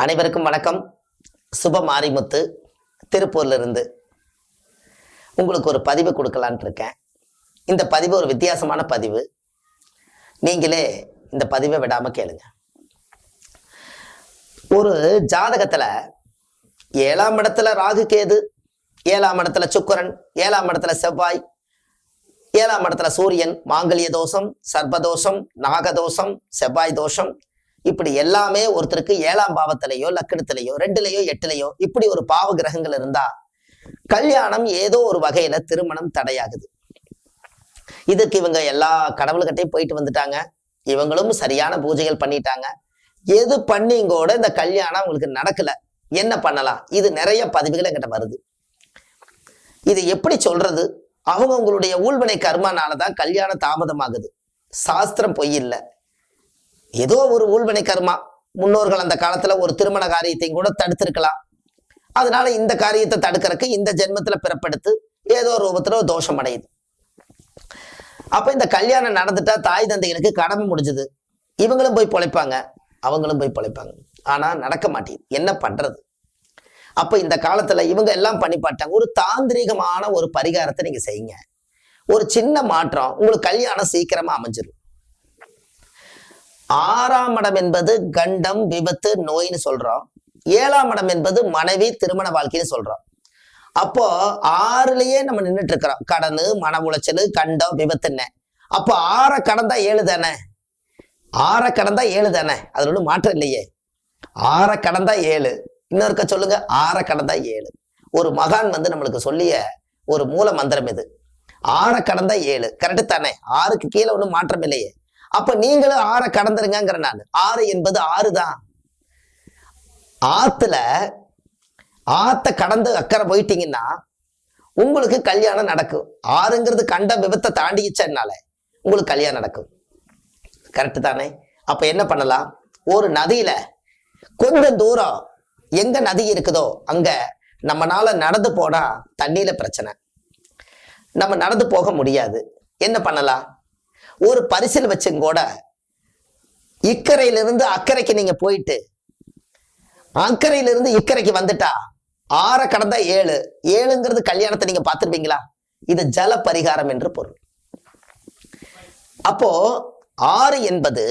அனைவருக்கும் வணக்கம். சுப மாரிமுத்து திருப்பூர்ல இருந்து உங்களுக்கு ஒரு பதிவு கொடுக்கலான் இருக்கேன். இந்த பதிவு ஒரு வித்தியாசமான பதிவு. நீங்களே இந்த பதிவை விடாம கேளுங்க. ஒரு ஜாதகத்துல 7ஆம் இடத்துல ராகு கேது, 7ஆம் இடத்துல சுக்கிரன், 7ஆம் இடத்துல செவ்வாய், 7ஆம் இடத்துல சூரியன், மாங்கல்ய தோஷம், சர்ப்பதோஷம், நாகதோஷம், செவ்வாய் தோஷம், இப்படி எல்லாமே ஒருத்தருக்கு 7ஆம் பாவத்திலேயோ லக்கணத்திலேயோ 2லயோ 8லயோ இப்படி ஒரு பாவ கிரகங்கள் இருந்தா கல்யாணம் ஏதோ ஒரு வகையில திருமணம் தடையாகுது. இதுக்கு இவங்க எல்லா கடவுள்கிட்டையும் போயிட்டு வந்துட்டாங்க, இவங்களும் சரியான பூஜைகள் பண்ணிட்டாங்க, எது பண்ணிங்கோட இந்த கல்யாணம் அவங்களுக்கு நடக்கல, என்ன பண்ணலாம்? இது நிறைய பதிவுகள் என்கிட்ட வருது. இது எப்படி சொல்றது? அவங்களுடைய ஊழ்வினை கர்மானாலதான் கல்யாணம் தாமதமாகுது. சாஸ்திரம் பொய் இல்லை, ஏதோ ஒரு ஊழ்வினை கர்மா. முன்னோர்கள் அந்த காலத்துல ஒரு திருமண காரியத்தையும் கூட தடுத்திருக்கலாம். அதனால இந்த காரியத்தை தடுக்கிறதுக்கு இந்த ஜென்மத்துல பிறப்பெடுத்து ஏதோ ஒரு ரூபத்துல ஒரு தோஷம் அடையுது. அப்ப இந்த கல்யாணம் நடந்துட்டா தாய் தந்தைகளுக்கு கடமை முடிஞ்சது, இவங்களும் போய் பொழைப்பாங்க, அவங்களும் போய் பொழைப்பாங்க. ஆனா நடக்க மாட்டேங்குது, என்ன பண்றது? அப்ப இந்த காலத்துல இவங்க எல்லாம் பண்ணி பார்த்தாங்க. ஒரு தாந்திரிகமான ஒரு பரிகாரத்தை நீங்க செய்யுங்க, ஒரு சின்ன மாற்றம், உங்களுக்கு கல்யாணம் சீக்கிரமா அமைஞ்சிடும். 6ஆம் இடம் என்பது கண்டம், விபத்து, நோய்னு சொல்றோம். 7ஆம் இடம் என்பது மனைவி, திருமண வாழ்க்கைன்னு சொல்றோம். அப்போ 6லயே நம்ம நின்றுட்டு இருக்கிறோம். கடன், மன உளைச்சல், கண்டம், விபத்துன்னு. அப்போ 6 கடந்தா 7 தானே, 6 கடந்தா 7 தானே, அதுல ஒன்றும் மாற்றம் இல்லையே. 6 கடந்தா 7, இன்னொருக்க சொல்லுங்க, 6 கடந்தா 7. ஒரு மகான் நம்மளுக்கு சொல்லிய ஒரு மூல மந்திரம் இது. 6 கடந்தா 7 கரெக்டு தானே, 6க்கு கீழே ஒன்றும் மாற்றம் இல்லையே. அப்ப நீங்களும் 6 கடந்துருங்கிற. நான் 6 என்பது 6 தான். ஆத்த கடந்து அக்கறை போயிட்டீங்கன்னா உங்களுக்கு கல்யாணம் நடக்கும். 6ங்கிறது கண்ட விபத்தை தாண்டிச்சனால உங்களுக்கு கல்யாணம் நடக்கும். கரெக்டு தானே? அப்ப என்ன பண்ணலாம்? ஒரு நதியில கொஞ்சம் தூரம் எங்க நதி இருக்குதோ அங்க நம்மனால நடந்து போனா தண்ணியில பிரச்சனை, நம்ம நடந்து போக முடியாது. என்ன பண்ணலாம்? ஒரு பரிசில் வச்சுங்கூட இக்கரையிலிருந்து அக்கறைக்கு நீங்க போயிட்டு அக்கறையிலிருந்து இக்கரைக்கு வந்துட்டா 6 கடந்தா 7. 7ங்கிறது கல்யாணத்தை நீங்க பார்த்துருப்பீங்களா? இது ஜல பரிகாரம் என்று பொருள். அப்போ 6 என்பது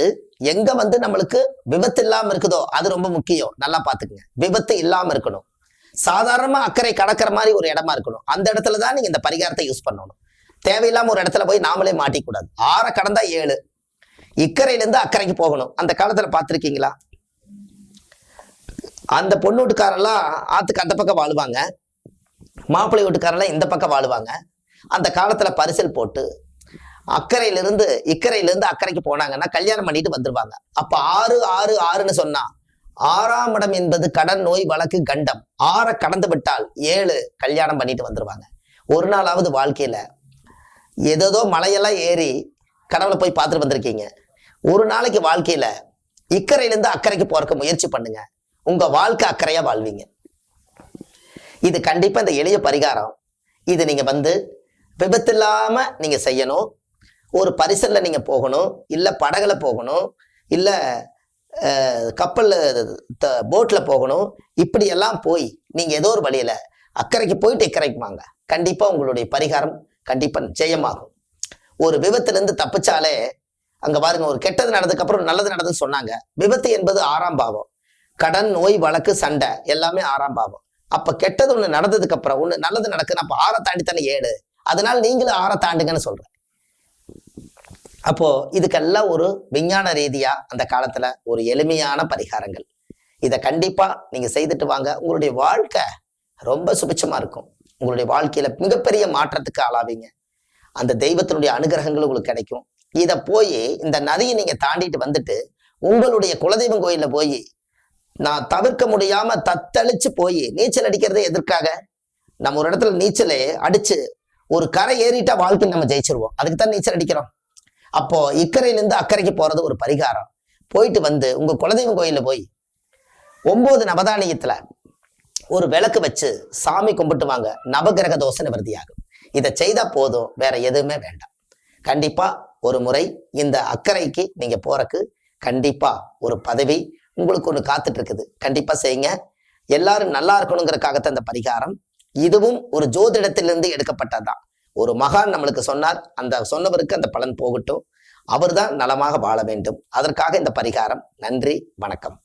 எங்க நம்மளுக்கு விபத்து இல்லாம இருக்குதோ அது ரொம்ப முக்கியம். நல்லா பாத்துக்குங்க, விபத்து இல்லாம இருக்கணும். சாதாரணமா அக்கறை கடக்கிற மாதிரி ஒரு இடமா இருக்கணும். அந்த இடத்துலதான் நீங்க இந்த பரிகாரத்தை யூஸ் பண்ணணும். தேவையில்லாம ஒரு இடத்துல போய் நாமளே மாட்டிக்கூடாது. 6 கடந்தா 7, இக்கரையிலிருந்து அக்கறைக்கு போகணும். அந்த காலத்துல பார்த்திருக்கீங்களா? அந்த பொண்ணு வீட்டுக்காரெல்லாம் ஆத்துக்கு அந்த பக்கம் வாழுவாங்க, மாப்பிள்ளை வீட்டுக்காரெல்லாம் இந்த பக்கம் வாழுவாங்க. அந்த காலத்துல பரிசல் போட்டு இக்கரையிலிருந்து அக்கறைக்கு போனாங்கன்னா கல்யாணம் பண்ணிட்டு வந்துருவாங்க. அப்ப 6 6 6ன்னு சொன்னா 6ஆம் இடம் என்பது கடன், நோய், வழக்கு, கண்டம். 6 கடந்து விட்டால் 7 கல்யாணம் பண்ணிட்டு வந்துருவாங்க. ஒரு நாளாவது வாழ்க்கையில ஏதோ மலையெல்லாம் ஏறி கடவுளை போய் பார்த்துட்டு வந்திருக்கீங்க. ஒரு நாளைக்கு வாழ்க்கையில இக்கரையிலிருந்து அக்கறைக்கு போறதுக்கு முயற்சி பண்ணுங்க, உங்க வாழ்க்கை அக்கறையா வாழ்வீங்க. இது கண்டிப்பா இந்த எளிய பரிகாரம். இது நீங்க விபத்து இல்லாம நீங்க செய்யணும். ஒரு பரிசல்ல நீங்க போகணும், இல்ல படகுல போகணும், இல்ல கப்பல்ல போட்ல போகணும். இப்படி எல்லாம் போய் நீங்க ஏதோ ஒரு வழியில அக்கறைக்கு போயிட்டு இக்கரைக்கு வாங்க. கண்டிப்பா உங்களுடைய பரிகாரம் கண்டிப்பா நிச்சயமாகும். ஒரு விபத்துல இருந்து தப்பிச்சாலே அங்க பாருங்க, ஒரு கெட்டது நடந்ததுக்கு அப்புறம் நல்லது நடந்ததுன்னு சொன்னாங்க. விபத்து என்பது 6ஆம் பாவம். கடன், நோய், வழக்கு, சண்டை எல்லாமே 6ஆம் பாவம். அப்ப கெட்டது ஒண்ணு நடந்ததுக்கு அப்புறம் ஒண்ணு நல்லது நடக்குது. அப்ப 6 தாண்டித்தானே 7. அதனால நீங்களும் 6 தாண்டுங்கன்னு சொல்றேன். அப்போ இதுக்கெல்லாம் ஒரு விஞ்ஞான ரீதியா அந்த காலத்துல ஒரு எளிமையான பரிகாரங்கள். இதை கண்டிப்பா நீங்க செய்துட்டு வாங்க. உங்களுடைய வாழ்க்கை ரொம்ப சுபிட்சமா இருக்கும். உங்களுடைய வாழ்க்கையில மிகப்பெரிய மாற்றத்துக்கு ஆளாவீங்க. அந்த தெய்வத்தினுடைய அனுகிரகங்கள் உங்களுக்கு கிடைக்கும். இதை போய் இந்த நதியை நீங்க தாண்டிட்டு வந்துட்டு உங்களுடைய குலதெய்வம் கோயில்ல போய் நான் தவிர்க்க முடியாம தத்தளிச்சு போய் நீச்சல் அடிக்கிறதே எதற்காக? நம்ம ஒரு இடத்துல நீச்சலே அடிச்சு ஒரு கரை ஏறிட்டா வாழ்க்கை நம்ம ஜெயிச்சிருவோம். அதுக்கு தான் நீச்சல் அடிக்கிறோம். அப்போ இக்கரையிலிருந்து அக்கறைக்கு போறது ஒரு பரிகாரம். போயிட்டு உங்க குலதெய்வம் கோயில்ல போய் 9 நவதானியத்துல ஒரு விளக்கு வச்சு சாமி கும்பிட்டு வாங்க. நவகிரக தோஷ நிவர்த்தியாகும். இதை செய்தா போதும், வேற எதுவுமே வேண்டாம். கண்டிப்பா ஒரு முறை இந்த அக்கறைக்கு நீங்க போறக்கு கண்டிப்பா ஒரு பதவி, உங்களுக்கு ஒண்ணு காத்துட்டு இருக்குது. கண்டிப்பா செய்யுங்க. எல்லாரும் நல்லா இருக்கணுங்கிறதுக்காகத்தான் இந்த பரிகாரம். இதுவும் ஒரு ஜோதிடத்திலிருந்து எடுக்கப்பட்டதுதான். ஒரு மகான் நம்மளுக்கு சொன்னார், அந்த சொன்னவருக்கு அந்த பலன் போகட்டும், அவர்தான் நலமாக வாழ வேண்டும். அதற்காக இந்த பரிகாரம். நன்றி, வணக்கம்.